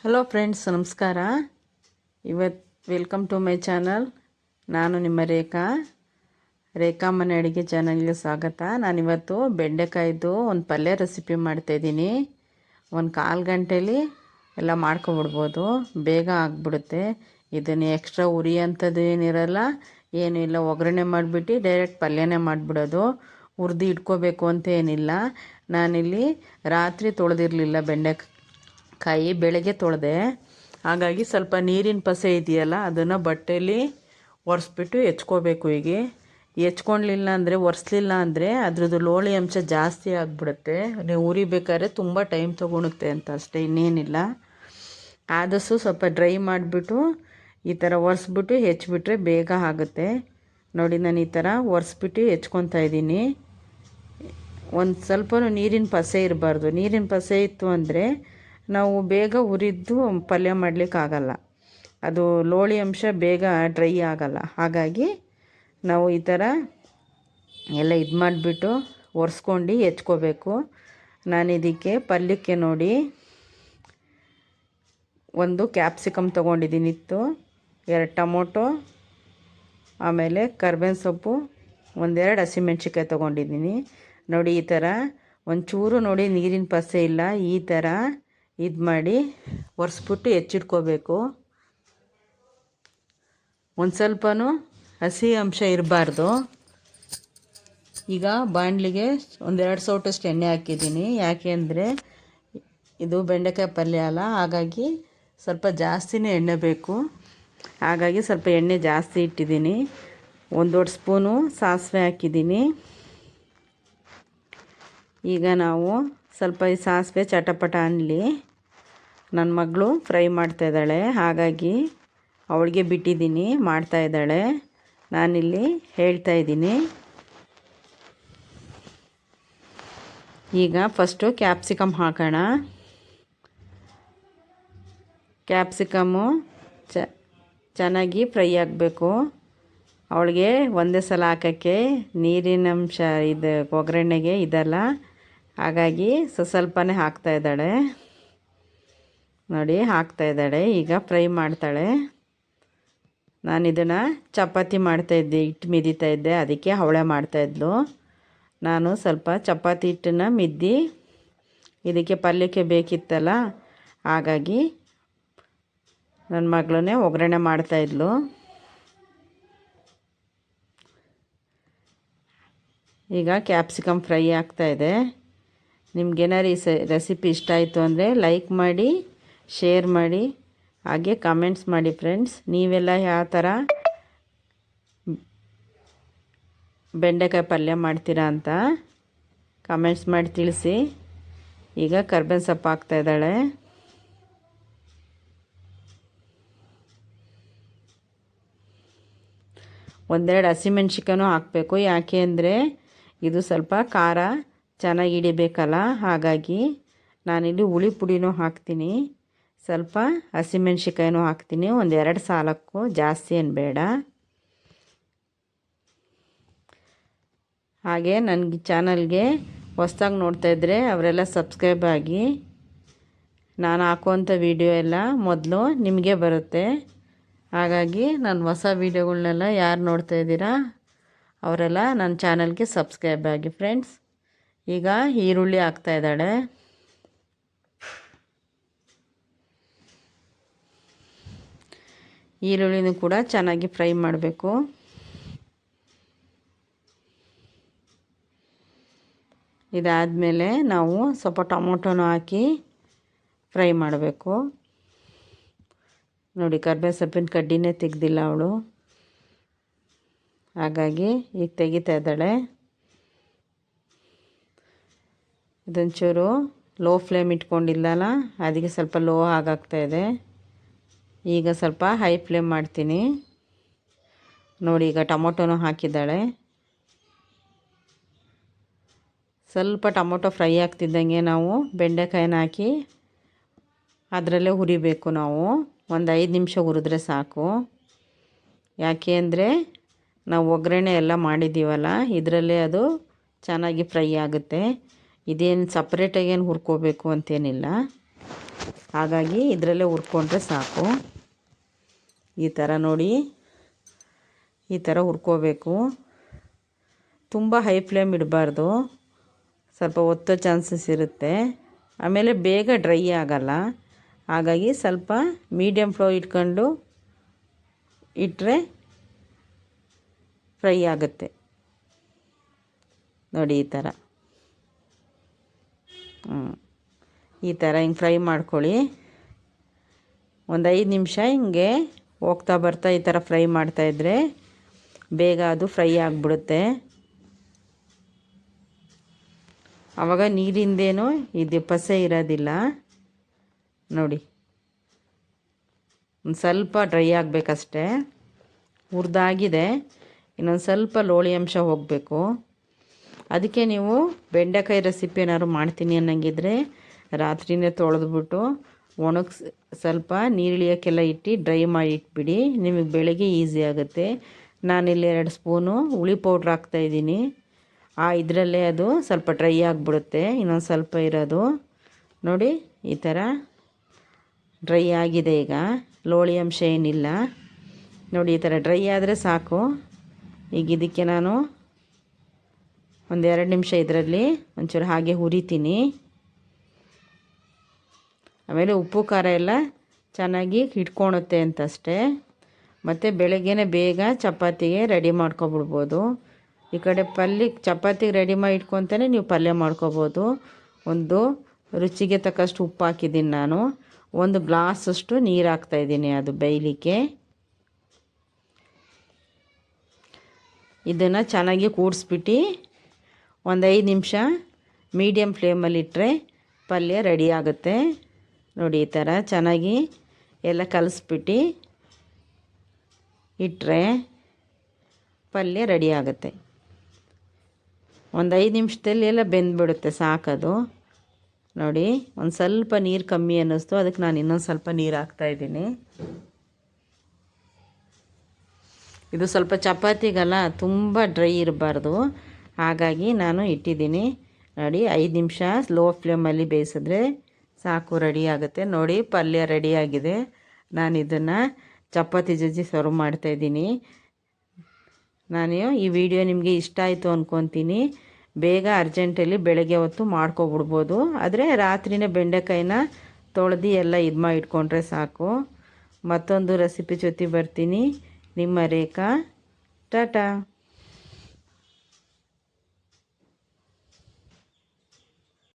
Hello friends, ನಮಸ್ಕಾರ. Welcome to my channel. ನಾನು ನಿಮ್ಮ ರೇಖಾ ಮನೆ ಅಡುಗೆ ಚಾನಲ್ಗೆ ಸ್ವಾಗತ. ನಾನಿವತ್ತು ಬೆಂಡೆಕಾಯ್ದು ಒಂದು ಪಲ್ಯ ರೆಸಿಪಿ ಮಾಡ್ತಾಯಿದ್ದೀನಿ. ಒಂದು 1/4 ಗಂಟೆಲಿ ಎಲ್ಲ ಮಾಡ್ಕೊಬಿಡ್ಬೋದು, ಬೇಗ ಆಗಿಬಿಡುತ್ತೆ. ಇದನ್ನು ಎಕ್ಸ್ಟ್ರಾ ಉರಿ ಅಂಥದ್ದು ಏನಿರಲ್ಲ, ಏನೂ ಇಲ್ಲ. ಒಗ್ಗರಣೆ ಮಾಡಿಬಿಟ್ಟು ಡೈರೆಕ್ಟ್ ಪಲ್ಯನೇ ಮಾಡಿಬಿಡೋದು. ಹುರಿದು ಇಟ್ಕೋಬೇಕು ಅಂತ ಏನಿಲ್ಲ. ನಾನಿಲ್ಲಿ ರಾತ್ರಿ ತೊಳೆದಿರಲಿಲ್ಲ ಬೆಂಡೆಕಾಯಿ, ಬೆಳಗ್ಗೆ ತೊಳೆದೆ. ಹಾಗಾಗಿ ಸ್ವಲ್ಪ ನೀರಿನ ಪಸೆ ಇದೆಯಲ್ಲ, ಅದನ್ನು ಬಟ್ಟೆಯಲ್ಲಿ ಒರೆಸ್ಬಿಟ್ಟು ಹೆಚ್ಕೋಬೇಕು. ಹೀಗೆ ಹೆಚ್ಕೊಳ್ಲಿಲ್ಲ ಅಂದರೆ, ಒರೆಸ್ಲಿಲ್ಲ ಅಂದರೆ ಅದ್ರದ್ದು ಲೋಳಿ ಅಂಶ ಜಾಸ್ತಿ ಆಗಿಬಿಡುತ್ತೆ. ನೀವು ಉರಿಬೇಕಾದ್ರೆ ತುಂಬ ಟೈಮ್ ತೊಗೊಳುತ್ತೆ ಅಂತ ಅಷ್ಟೇ, ಇನ್ನೇನಿಲ್ಲ. ಆದಷ್ಟು ಸ್ವಲ್ಪ ಡ್ರೈ ಮಾಡಿಬಿಟ್ಟು ಈ ಥರ ಒರೆಸ್ಬಿಟ್ಟು ಹೆಚ್ಚಿಬಿಟ್ರೆ ಬೇಗ ಆಗುತ್ತೆ. ನೋಡಿ, ನಾನು ಈ ಥರ ಒರೆಸ್ಬಿಟ್ಟು ಹೆಚ್ಕೊತಾ ಇದ್ದೀನಿ. ಒಂದು ಸ್ವಲ್ಪ ನೀರಿನ ಪಸೆ ಇರಬಾರ್ದು. ನೀರಿನ ಪಸೆ ಇತ್ತು ಅಂದರೆ ನಾವು ಬೇಗ ಹುರಿದು ಪಲ್ಯ ಮಾಡಲಿಕ್ಕಾಗಲ್ಲ. ಅದು ಲೋಳಿ ಅಂಶ ಬೇಗ ಡ್ರೈ ಆಗಲ್ಲ. ಹಾಗಾಗಿ ನಾವು ಈ ಥರ ಎಲ್ಲ ಇದು ಮಾಡಿಬಿಟ್ಟು ಒರೆಸ್ಕೊಂಡು ಹೆಚ್ಕೋಬೇಕು. ನಾನು ಇದಕ್ಕೆ ಪಲ್ಯಕ್ಕೆ ನೋಡಿ, ಒಂದು ಕ್ಯಾಪ್ಸಿಕಮ್ ತೊಗೊಂಡಿದ್ದೀನಿ, 2 ಟೊಮೊಟೊ, ಆಮೇಲೆ ಕರ್ಬೇವಿನ ಸೊಪ್ಪು, 1-2 ಹಸಿಮೆಣ್ಸಿಕಾಯಿ ತೊಗೊಂಡಿದ್ದೀನಿ. ನೋಡಿ, ಈ ಥರ ಒಂಚೂರು ನೋಡಿ ನೀರಿನ ಪಸೆ ಇಲ್ಲ. ಈ ಥರ ಇದು ಮಾಡಿ ಒರೆಸ್ಬಿಟ್ಟು ಹೆಚ್ಚಿಟ್ಕೋಬೇಕು. ಒಂದು ಸ್ವಲ್ಪನೂ ಹಸಿ ಅಂಶ ಇರಬಾರ್ದು. ಈಗ ಬಾಣಲಿಗೆ 1-2 ಸೌಟಷ್ಟು ಎಣ್ಣೆ ಹಾಕಿದ್ದೀನಿ. ಯಾಕೆ ಅಂದರೆ ಇದು ಬೆಂಡೆಕಾಯಿ ಪಲ್ಯ ಅಲ್ಲ, ಹಾಗಾಗಿ ಸ್ವಲ್ಪ ಜಾಸ್ತಿನೇ ಎಣ್ಣೆ ಬೇಕು. ಹಾಗಾಗಿ ಸ್ವಲ್ಪ ಎಣ್ಣೆ ಜಾಸ್ತಿ ಇಟ್ಟಿದ್ದೀನಿ. 1 ದೊಡ್ಡ ಸ್ಪೂನು ಸಾಸಿವೆ ಹಾಕಿದ್ದೀನಿ. ಈಗ ನಾವು ಸ್ವಲ್ಪ ಈ ಸಾಸಿವೆ ಚಟಪಟ ಅನ್ನಲಿ. ನನ್ನ ಮಗಳು ಫ್ರೈ ಮಾಡ್ತಾಯಿದ್ದಾಳೆ, ಹಾಗಾಗಿ ಅವಳಿಗೆ ಬಿಟ್ಟಿದ್ದೀನಿ, ಮಾಡ್ತಾಯಿದ್ದಾಳೆ. ನಾನಿಲ್ಲಿ ಹೇಳ್ತಾಯಿದ್ದೀನಿ. ಈಗ ಫಸ್ಟು ಕ್ಯಾಪ್ಸಿಕಮ್ ಹಾಕೋಣ. ಕ್ಯಾಪ್ಸಿಕಮ್ಮು ಚೆನ್ನಾಗಿ ಫ್ರೈ ಆಗಬೇಕು. ಅವಳಿಗೆ ಒಂದೇ ಸಲ ಹಾಕೋಕ್ಕೆ ನೀರಿನ ಅಂಶ ಇದು ಒಗ್ಗರಣೆಗೆ ಇದಲ್ಲ, ಹಾಗಾಗಿ ಸ್ವಲ್ಪನೇ ಹಾಕ್ತಾಯಿದ್ದಾಳೆ. ನೋಡಿ, ಹಾಕ್ತಾಯಿದ್ದಾಳೆ. ಈಗ ಫ್ರೈ ಮಾಡ್ತಾಳೆ. ನಾನು ಇದನ್ನು ಚಪಾತಿ ಮಾಡ್ತಾಯಿದ್ದೆ, ಹಿಟ್ಟು ಮಿದಿತಾಯಿದ್ದೆ, ಅದಕ್ಕೆ ಅವಳೆ ಮಾಡ್ತಾಯಿದ್ಲು. ನಾನು ಸ್ವಲ್ಪ ಚಪಾತಿ ಹಿಟ್ಟನ್ನು ಮಿದ್ದಿ ಇದಕ್ಕೆ ಪಲ್ಯಕ್ಕೆ ಬೇಕಿತ್ತಲ್ಲ, ಹಾಗಾಗಿ ನನ್ನ ಮಗಳನ್ನೇ ಒಗ್ಗರಣೆ ಮಾಡ್ತಾಯಿದ್ಲು. ಈಗ ಕ್ಯಾಪ್ಸಿಕಮ್ ಫ್ರೈ ಆಗ್ತಾಯಿದೆ. ನಿಮ್ಗೇನಾರು ಈ ರೆಸಿಪಿ ಇಷ್ಟ ಆಯಿತು ಅಂದರೆ ಲೈಕ್ ಮಾಡಿ, ಶೇರ್ ಮಾಡಿ, ಹಾಗೆ ಕಮೆಂಟ್ಸ್ ಮಾಡಿ ಫ್ರೆಂಡ್ಸ್. ನೀವೆಲ್ಲ ಯಾವ ಥರ ಬೆಂಡೆಕಾಯಿ ಪಲ್ಯ ಮಾಡ್ತೀರಾ ಅಂತ ಕಮೆಂಟ್ಸ್ ಮಾಡಿ ತಿಳಿಸಿ. ಈಗ ಕರ್ಬೇವಿನ ಸೊಪ್ಪು ಹಾಕ್ತಾಯಿದ್ದಾಳೆ. ಒಂದೆರಡು ಹಸಿಮೆಣ್ಸಿಕಾಯಿನೂ ಹಾಕಬೇಕು. ಯಾಕೆ ಅಂದರೆ ಇದು ಸ್ವಲ್ಪ ಖಾರ ಚೆನ್ನಾಗಿ ಹಿಡಿಬೇಕಲ್ಲ, ಹಾಗಾಗಿ ನಾನಿಲ್ಲಿ ಹುಳಿ ಪುಡಿನೂ ಹಾಕ್ತೀನಿ, ಸ್ವಲ್ಪ ಹಸಿಮೆಣ್ಸಿಕಾಯಿನೂ ಹಾಕ್ತೀನಿ. 1-2 ಸಾಲಕ್ಕೂ, ಜಾಸ್ತಿ ಏನು ಬೇಡ. ಹಾಗೆ ನನಗೆ ಚಾನಲ್ಗೆ ಹೊಸ್ದಾಗಿ ನೋಡ್ತಾಯಿದ್ರೆ ಅವರೆಲ್ಲ ಸಬ್ಸ್ಕ್ರೈಬ್ ಆಗಿ. ನಾನು ಹಾಕುವಂಥ ವಿಡಿಯೋ ಎಲ್ಲ ಮೊದಲು ನಿಮಗೆ ಬರುತ್ತೆ. ಹಾಗಾಗಿ ನಾನು ಹೊಸ ವೀಡಿಯೋಗಳ್ನೆಲ್ಲ ಯಾರು ನೋಡ್ತಾಯಿದ್ದೀರಾ ಅವರೆಲ್ಲ ನನ್ನ ಚಾನಲ್ಗೆ ಸಬ್ಸ್ಕ್ರೈಬ್ ಆಗಿ ಫ್ರೆಂಡ್ಸ್. ಈಗ ಈರುಳ್ಳಿ ಹಾಕ್ತಾಯಿದ್ದಾಳೆ. ಈರುಳ್ಳಿನೂ ಕೂಡ ಚೆನ್ನಾಗಿ ಫ್ರೈ ಮಾಡಬೇಕು. ಇದಾದಮೇಲೆ ನಾವು ಸ್ವಲ್ಪ ಟೊಮೊಟೊನೂ ಹಾಕಿ ಫ್ರೈ ಮಾಡಬೇಕು. ನೋಡಿ, ಕರ್ಬೇವು ಸೊಪ್ಪಿನ ಕಡ್ಡಿನೇ ತೆಗೆದಿಲ್ಲ ಅವಳು, ಹಾಗಾಗಿ ಈಗ ತೆಗಿತಾ ಇದ್ದಾಳೆ. ಇದೊಂಚೂರು ಲೋ ಫ್ಲೇಮ್ ಇಟ್ಕೊಂಡಿಲ್ಲಲ್ಲ, ಅದಕ್ಕೆ ಸ್ವಲ್ಪ ಲೋ ಆಗಾಗ್ತಾಯಿದೆ. ಈಗ ಸ್ವಲ್ಪ ಹೈ ಫ್ಲೇಮ್ ಮಾಡ್ತೀನಿ. ನೋಡಿ, ಈಗ ಟೊಮೊಟೊನೂ ಹಾಕಿದ್ದಾಳೆ. ಸ್ವಲ್ಪ ಟೊಮೊಟೊ ಫ್ರೈ ಆಗ್ತಿದ್ದಂಗೆ ನಾವು ಬೆಂಡೆಕಾಯಿನ ಹಾಕಿ ಅದರಲ್ಲೇ ಹುರಿಬೇಕು. ನಾವು ಒಂದು 5 ನಿಮಿಷ ಹುರಿದ್ರೆ ಸಾಕು. ಯಾಕೆ ಅಂದರೆ ನಾವು ಒಗ್ಗರಣೆ ಎಲ್ಲ ಮಾಡಿದ್ದೀವಲ್ಲ, ಇದರಲ್ಲೇ ಅದು ಚೆನ್ನಾಗಿ ಫ್ರೈ ಆಗುತ್ತೆ. ಇದೇನು ಸಪ್ರೇಟಾಗೇನು ಹುರ್ಕೋಬೇಕು ಅಂತೇನಿಲ್ಲ. ಹಾಗಾಗಿ ಇದರಲ್ಲೇ ಹುರ್ಕೊಂಡ್ರೆ ಸಾಕು. ಈ ಥರ ನೋಡಿ, ಈ ಥರ ಹುರ್ಕೋಬೇಕು. ತುಂಬ ಹೈ ಫ್ಲೇಮ್ ಇಡಬಾರ್ದು, ಸ್ವಲ್ಪ ಒತ್ತೋ ಚಾನ್ಸಸ್ ಇರುತ್ತೆ. ಆಮೇಲೆ ಬೇಗ ಡ್ರೈ ಆಗಲ್ಲ. ಹಾಗಾಗಿ ಸ್ವಲ್ಪ ಮೀಡಿಯಮ್ ಫ್ಲೋ ಇಟ್ಕೊಂಡು ಇಟ್ಟರೆ ಫ್ರೈ ಆಗುತ್ತೆ. ನೋಡಿ ಈ ಥರ ಈ ಥರ ಹಿಂಗೆ ಫ್ರೈ ಮಾಡ್ಕೊಳ್ಳಿ. ಒಂದು 5 ನಿಮಿಷ ಹಿಂಗೆ ಹೋಗ್ತಾ ಬರ್ತಾ ಈ ಥರ ಫ್ರೈ ಮಾಡ್ತಾಯಿದ್ರೆ ಬೇಗ ಅದು ಫ್ರೈ ಆಗಿಬಿಡುತ್ತೆ. ಆವಾಗ ನೀರಿಂದೇನು ಇದು ಪಸೆ ಇರೋದಿಲ್ಲ. ನೋಡಿ, ಒಂದು ಸ್ವಲ್ಪ ಡ್ರೈ ಆಗಬೇಕಷ್ಟೆ. ಹುರಿದಾಗಿದೆ, ಇನ್ನೊಂದು ಸ್ವಲ್ಪ ಲೋಳಿ ಅಂಶ ಹೋಗಬೇಕು. ಅದಕ್ಕೆ ನೀವು ಬೆಂಡೆಕಾಯಿ ರೆಸಿಪಿ ಏನಾದ್ರು ಮಾಡ್ತೀನಿ ಅನ್ನಂಗಿದ್ರೆ ರಾತ್ರಿನೇ ತೊಳೆದ್ಬಿಟ್ಟು ಸ್ವಲ್ಪ ನೀರಿಳಿಯೋಕ್ಕೆಲ್ಲ ಇಟ್ಟು ಡ್ರೈ ಮಾಡಿ ಇಟ್ಬಿಡಿ. ನಿಮಗೆ ಬೆಳಗ್ಗೆ ಈಸಿ ಆಗುತ್ತೆ. ನಾನಿಲ್ಲಿ 2 ಸ್ಪೂನು ಹುಳಿ ಪೌಡ್ರ್ ಹಾಕ್ತಾಯಿದ್ದೀನಿ. ಇದರಲ್ಲೇ ಅದು ಸ್ವಲ್ಪ ಡ್ರೈ ಆಗಿಬಿಡುತ್ತೆ. ಇನ್ನೊಂದು ಸ್ವಲ್ಪ ಇರೋದು ನೋಡಿ, ಈ ಥರ ಡ್ರೈ ಆಗಿದೆ. ಈಗ ಲೋಳಿ ಅಂಶ ಏನಿಲ್ಲ ನೋಡಿ, ಈ ಥರ ಡ್ರೈ ಆದರೆ ಸಾಕು. ಈಗ ಇದಕ್ಕೆ ನಾನು ಒಂದು 2 ನಿಮಿಷ ಇದರಲ್ಲಿ ಒಂಚೂರು ಹಾಗೆ ಹುರಿತೀನಿ. ಆಮೇಲೆ ಉಪ್ಪು ಖಾರ ಎಲ್ಲ ಚೆನ್ನಾಗಿ ಹಿಡ್ಕೊಳುತ್ತೆ ಅಂತಷ್ಟೇ. ಮತ್ತು ಬೆಳಗ್ಗೆನೇ ಬೇಗ ಚಪಾತಿಗೆ ರೆಡಿ ಮಾಡ್ಕೊಬಿಡ್ಬೋದು. ಈ ಕಡೆ ಚಪಾತಿಗೆ ರೆಡಿ ಮಾಡಿ ಇಟ್ಕೊತಾನೆ ನೀವು ಪಲ್ಯ ಮಾಡ್ಕೊಬೋದು. ಒಂದು ರುಚಿಗೆ ತಕ್ಕಷ್ಟು ಉಪ್ಪು ಹಾಕಿದ್ದೀನಿ ನಾನು. 1 ಗ್ಲಾಸಷ್ಟು ನೀರು ಹಾಕ್ತಾಯಿದ್ದೀನಿ ಅದು ಬೇಯಲಿಕ್ಕೆ. ಇದನ್ನು ಚೆನ್ನಾಗಿ ಕೂಡಿಸ್ಬಿಟ್ಟು ಒಂದು 5 ನಿಮಿಷ ಮೀಡಿಯಮ್ ಫ್ಲೇಮಲ್ಲಿಟ್ಟರೆ ಪಲ್ಯ ರೆಡಿ ಆಗುತ್ತೆ. ನೋಡಿ, ಈ ಥರ ಚೆನ್ನಾಗಿ ಎಲ್ಲ ಕಲಿಸ್ಬಿಟ್ಟು ಇಟ್ಟರೆ ಪಲ್ಯ ರೆಡಿ ಆಗುತ್ತೆ. ಒಂದು 5 ನಿಮಿಷದಲ್ಲಿ ಎಲ್ಲ ಬೆಂದ್ಬಿಡುತ್ತೆ, ಸಾಕದು. ನೋಡಿ, ಒಂದು ಸ್ವಲ್ಪ ನೀರು ಕಮ್ಮಿ ಅನ್ನಿಸ್ತು, ಅದಕ್ಕೆ ನಾನು ಇನ್ನೊಂದು ಸ್ವಲ್ಪ ನೀರು ಹಾಕ್ತಾಯಿದ್ದೀನಿ. ಇದು ಸ್ವಲ್ಪ ಚಪಾತಿಗಲ್ಲ ತುಂಬ ಡ್ರೈ ಇರಬಾರ್ದು, ಹಾಗಾಗಿ ನಾನು ಇಟ್ಟಿದ್ದೀನಿ. ನೋಡಿ, 5 ನಿಮಿಷ ಲೋ ಫ್ಲೇಮಲ್ಲಿ ಬೇಯಿಸಿದ್ರೆ ಸಾಕು, ರೆಡಿ ಆಗುತ್ತೆ. ನೋಡಿ, ಪಲ್ಯ ರೆಡಿಯಾಗಿದೆ. ನಾನು ಇದನ್ನು ಚಪಾತಿ ಜೊತೆ ಸರ್ವ್ ಮಾಡ್ತಾಯಿದ್ದೀನಿ. ನಾನು ಈ ವಿಡಿಯೋ ನಿಮಗೆ ಇಷ್ಟ ಆಯಿತು ಅಂದ್ಕೊತೀನಿ. ಬೇಗ ಅರ್ಜೆಂಟಲ್ಲಿ ಬೆಳಗ್ಗೆ ಹೊತ್ತು ಮಾಡ್ಕೊಬಿಡ್ಬೋದು. ಆದರೆ ರಾತ್ರಿನೇ ಬೆಂಡೆಕಾಯಿನ ತೊಳೆದು ಎಲ್ಲ ಇದು ಮಾಡಿ ಇಟ್ಕೊಂಡ್ರೆ ಸಾಕು. ಮತ್ತೊಂದು ರೆಸಿಪಿ ಜೊತೆ ಬರ್ತೀನಿ. ನಿಮ್ಮ ರೇಖಾ. ಟಾಟಾ.